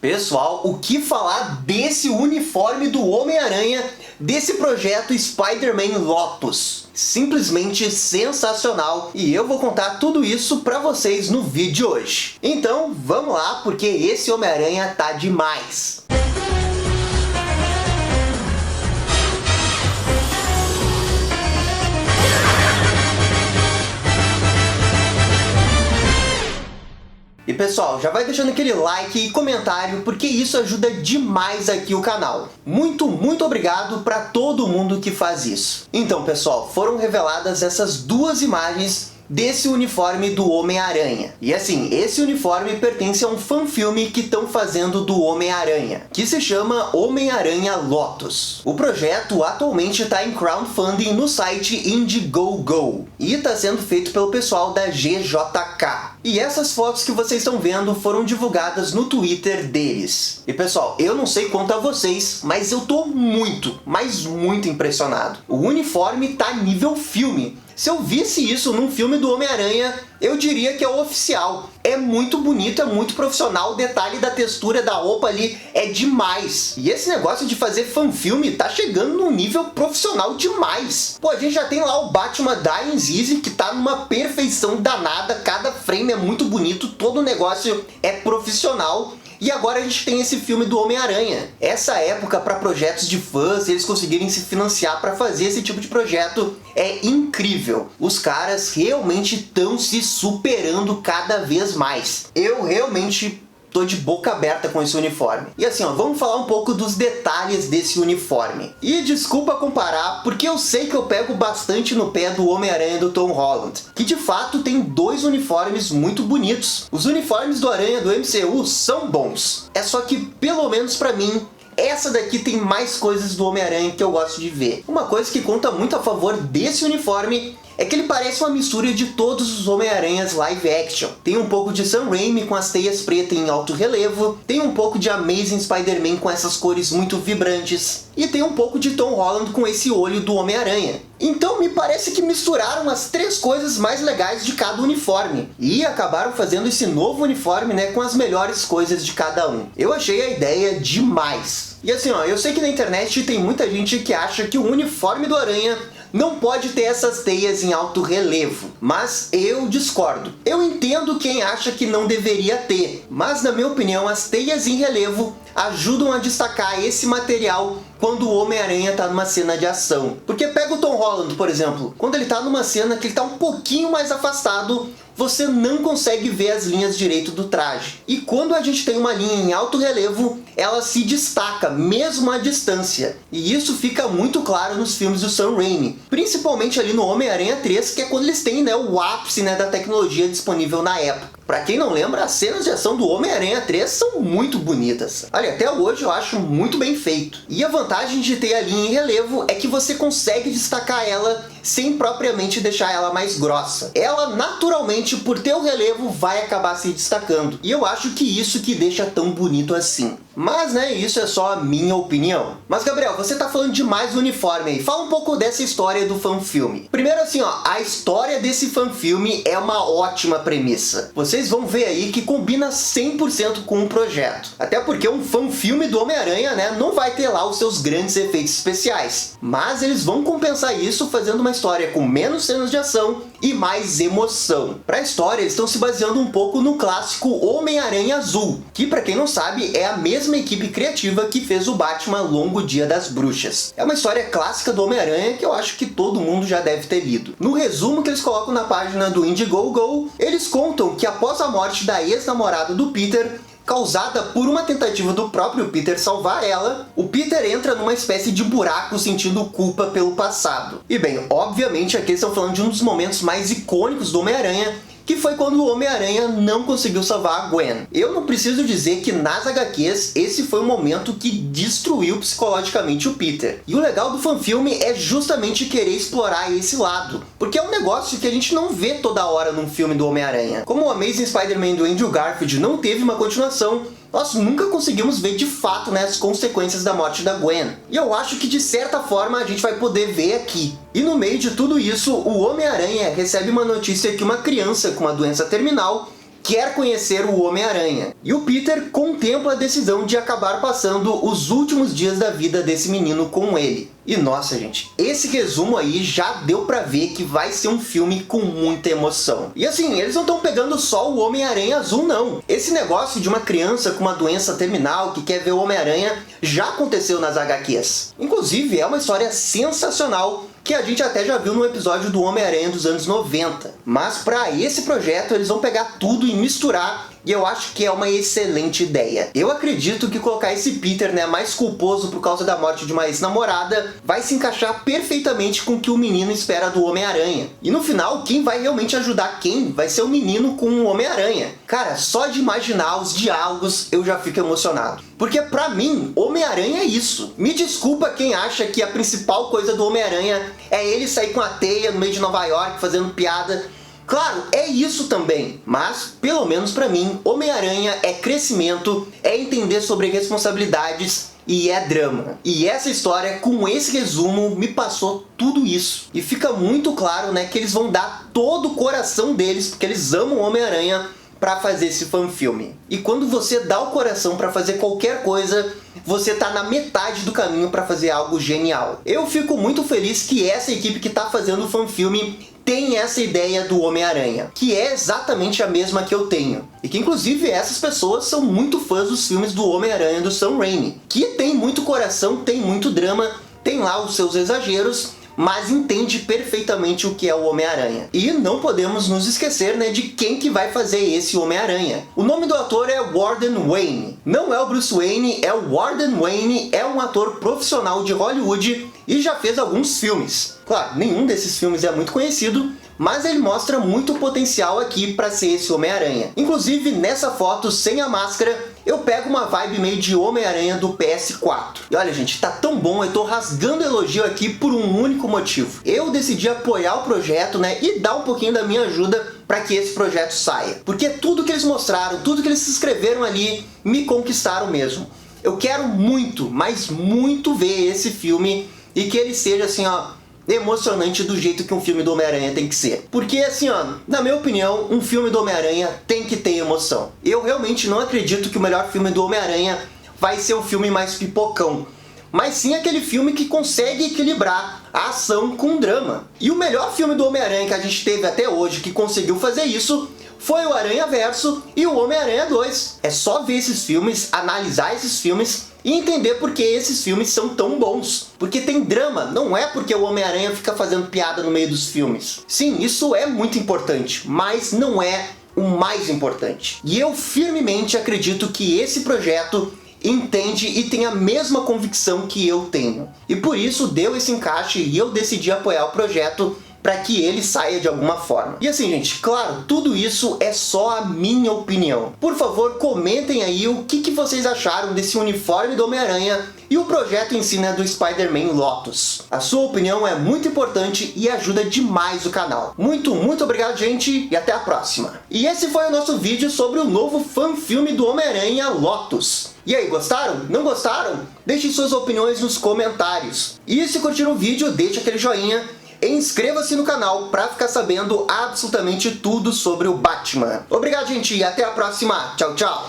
Pessoal, o que falar desse uniforme do Homem-Aranha, desse projeto Spider-Man Lotus? Simplesmente sensacional, e eu vou contar tudo isso pra vocês no vídeo de hoje. Então vamos lá, porque esse Homem-Aranha tá demais! E pessoal, já vai deixando aquele like e comentário, porque isso ajuda demais aqui o canal. Muito obrigado para todo mundo que faz isso. Então pessoal, foram reveladas essas duas imagens desse uniforme do Homem-Aranha. E assim, esse uniforme pertence a um fanfilme que estão fazendo do Homem-Aranha, que se chama Homem-Aranha Lotus. O projeto atualmente está em crowdfunding no site Indiegogo e está sendo feito pelo pessoal da GJK. E essas fotos que vocês estão vendo foram divulgadas no Twitter deles. E pessoal, eu não sei quanto a vocês, mas eu tô muito, mas muito impressionado. O uniforme tá nível filme. Se eu visse isso num filme do Homem-Aranha, eu diria que é o oficial. É muito bonito, é muito profissional, o detalhe da textura da roupa ali é demais. E esse negócio de fazer fanfilme tá chegando num nível profissional demais. Pô, a gente já tem lá o Batman da Easy, que tá numa perfeição danada, cada frame é muito bonito, todo o negócio é profissional. E agora a gente tem esse filme do Homem-Aranha. Essa época para projetos de fãs, eles conseguirem se financiar para fazer esse tipo de projeto é incrível. Os caras realmente estão se superando cada vez mais. Eu realmente tô de boca aberta com esse uniforme. E assim, ó, vamos falar um pouco dos detalhes desse uniforme. E desculpa comparar, porque eu sei que eu pego bastante no pé do Homem-Aranha do Tom Holland, que de fato tem dois uniformes muito bonitos. Os uniformes do Aranha do MCU são bons. É só que, pelo menos pra mim, essa daqui tem mais coisas do Homem-Aranha que eu gosto de ver. Uma coisa que conta muito a favor desse uniforme é que ele parece uma mistura de todos os Homem-Aranhas live action. Tem um pouco de Sam Raimi com as teias pretas em alto relevo, tem um pouco de Amazing Spider-Man com essas cores muito vibrantes, e tem um pouco de Tom Holland com esse olho do Homem-Aranha. Então me parece que misturaram as três coisas mais legais de cada uniforme, e acabaram fazendo esse novo uniforme, né, com as melhores coisas de cada um. Eu achei a ideia demais. E assim, ó, eu sei que na internet tem muita gente que acha que o uniforme do Aranha não pode ter essas teias em alto relevo, mas eu discordo. Eu entendo quem acha que não deveria ter, mas na minha opinião as teias em relevo ajudam a destacar esse material quando o Homem-Aranha tá numa cena de ação. Porque pega o Tom Holland, por exemplo, quando ele tá numa cena que ele tá um pouquinho mais afastado, você não consegue ver as linhas direito do traje. E quando a gente tem uma linha em alto relevo, ela se destaca, mesmo à distância. E isso fica muito claro nos filmes do Sam Raimi. Principalmente ali no Homem-Aranha 3, que é quando eles têm, né, o ápice, né, da tecnologia disponível na época. Pra quem não lembra, as cenas de ação do Homem-Aranha 3 são muito bonitas. Olha, até hoje eu acho muito bem feito. E a vantagem de ter a linha em relevo é que você consegue destacar ela sem propriamente deixar ela mais grossa. Ela, naturalmente, por ter o relevo, vai acabar se destacando. E eu acho que isso que deixa tão bonito assim. Mas, né, isso é só a minha opinião. Mas, Gabriel, você tá falando demais do uniforme aí. Fala um pouco dessa história do fanfilme. Primeiro assim, ó, a história desse fanfilme é uma ótima premissa. Vocês vão ver aí que combina 100% com o projeto. Até porque um fanfilme do Homem-Aranha, né, não vai ter lá os seus grandes efeitos especiais. Mas eles vão compensar isso fazendo uma história com menos cenas de ação e mais emoção. Pra história, eles estão se baseando um pouco no clássico Homem-Aranha Azul, que pra quem não sabe é a mesma equipe criativa que fez o Batman Longo Dia das Bruxas. É uma história clássica do Homem-Aranha que eu acho que todo mundo já deve ter lido. No resumo que eles colocam na página do Indiegogo, eles contam que após a morte da ex-namorada do Peter, causada por uma tentativa do próprio Peter salvar ela, o Peter entra numa espécie de buraco sentindo culpa pelo passado. E bem, obviamente aqui eles estão falando de um dos momentos mais icônicos do Homem-Aranha, que foi quando o Homem-Aranha não conseguiu salvar a Gwen. Eu não preciso dizer que nas HQs esse foi o momento que destruiu psicologicamente o Peter. E o legal do fanfilme é justamente querer explorar esse lado, porque é um negócio que a gente não vê toda hora num filme do Homem-Aranha. Como o Amazing Spider-Man do Andrew Garfield não teve uma continuação, nós nunca conseguimos ver de fato, né, as consequências da morte da Gwen. E eu acho que de certa forma a gente vai poder ver aqui. E no meio de tudo isso, o Homem-Aranha recebe uma notícia que uma criança com uma doença terminal quer conhecer o Homem-Aranha. E o Peter contempla a decisão de acabar passando os últimos dias da vida desse menino com ele. E nossa, gente, esse resumo aí já deu pra ver que vai ser um filme com muita emoção. E assim, eles não estão pegando só o Homem-Aranha azul, não. Esse negócio de uma criança com uma doença terminal que quer ver o Homem-Aranha já aconteceu nas HQs. Inclusive, é uma história sensacional que a gente até já viu no episódio do Homem-Aranha dos anos 90. Mas para esse projeto eles vão pegar tudo e misturar, e eu acho que é uma excelente ideia. Eu acredito que colocar esse Peter, né, mais culposo por causa da morte de uma ex-namorada, vai se encaixar perfeitamente com o que o menino espera do Homem-Aranha. E no final, quem vai realmente ajudar quem vai ser o menino com o Homem-Aranha. Cara, só de imaginar os diálogos eu já fico emocionado. Porque pra mim, Homem-Aranha é isso. Me desculpa quem acha que a principal coisa do Homem-Aranha é ele sair com a teia no meio de Nova York fazendo piada. Claro, é isso também, mas, pelo menos pra mim, Homem-Aranha é crescimento, é entender sobre responsabilidades e é drama. E essa história, com esse resumo, me passou tudo isso. E fica muito claro, né, que eles vão dar todo o coração deles, porque eles amam Homem-Aranha, pra fazer esse fanfilme. E quando você dá o coração pra fazer qualquer coisa, você tá na metade do caminho pra fazer algo genial. Eu fico muito feliz que essa equipe que tá fazendo o fanfilme tem essa ideia do Homem-Aranha, que é exatamente a mesma que eu tenho. E que inclusive essas pessoas são muito fãs dos filmes do Homem-Aranha do Sam Raimi, que tem muito coração, tem muito drama, tem lá os seus exageros, mas entende perfeitamente o que é o Homem-Aranha. E não podemos nos esquecer, né, de quem que vai fazer esse Homem-Aranha. O nome do ator é Warden Wayne. Não é o Bruce Wayne, é o Warden Wayne, é um ator profissional de Hollywood e já fez alguns filmes. Claro, nenhum desses filmes é muito conhecido, mas ele mostra muito potencial aqui para ser esse Homem-Aranha. Inclusive, nessa foto, sem a máscara, eu pego uma vibe meio de Homem-Aranha do PS4. E olha, gente, tá tão bom, eu tô rasgando elogio aqui por um único motivo. Eu decidi apoiar o projeto, né, e dar um pouquinho da minha ajuda para que esse projeto saia. Porque tudo que eles mostraram, tudo que eles escreveram ali, me conquistaram mesmo. Eu quero muito, mas muito ver esse filme e que ele seja assim, ó, emocionante do jeito que um filme do Homem-Aranha tem que ser. Porque assim, ó, na minha opinião, um filme do Homem-Aranha tem que ter emoção. Eu realmente não acredito que o melhor filme do Homem-Aranha vai ser um filme mais pipocão, mas sim aquele filme que consegue equilibrar a ação com o drama. E o melhor filme do Homem-Aranha que a gente teve até hoje que conseguiu fazer isso foi o Aranhaverso e o Homem-Aranha 2. É só ver esses filmes, analisar esses filmes e entender por que esses filmes são tão bons. Porque tem drama, não é porque o Homem-Aranha fica fazendo piada no meio dos filmes. Sim, isso é muito importante, mas não é o mais importante. E eu firmemente acredito que esse projeto entende e tem a mesma convicção que eu tenho. E por isso deu esse encaixe e eu decidi apoiar o projeto para que ele saia de alguma forma. E assim, gente, claro, tudo isso é só a minha opinião. Por favor, comentem aí o que vocês acharam desse uniforme do Homem-Aranha e o projeto em si, né, do Spider-Man Lotus. A sua opinião é muito importante e ajuda demais o canal. Muito obrigado, gente, e até a próxima. E esse foi o nosso vídeo sobre o novo fanfilme do Homem-Aranha Lotus. E aí, gostaram? Não gostaram? Deixem suas opiniões nos comentários. E se curtiram o vídeo, deixe aquele joinha. Inscreva-se no canal para ficar sabendo absolutamente tudo sobre o Batman. Obrigado, gente, e até a próxima. Tchau, tchau.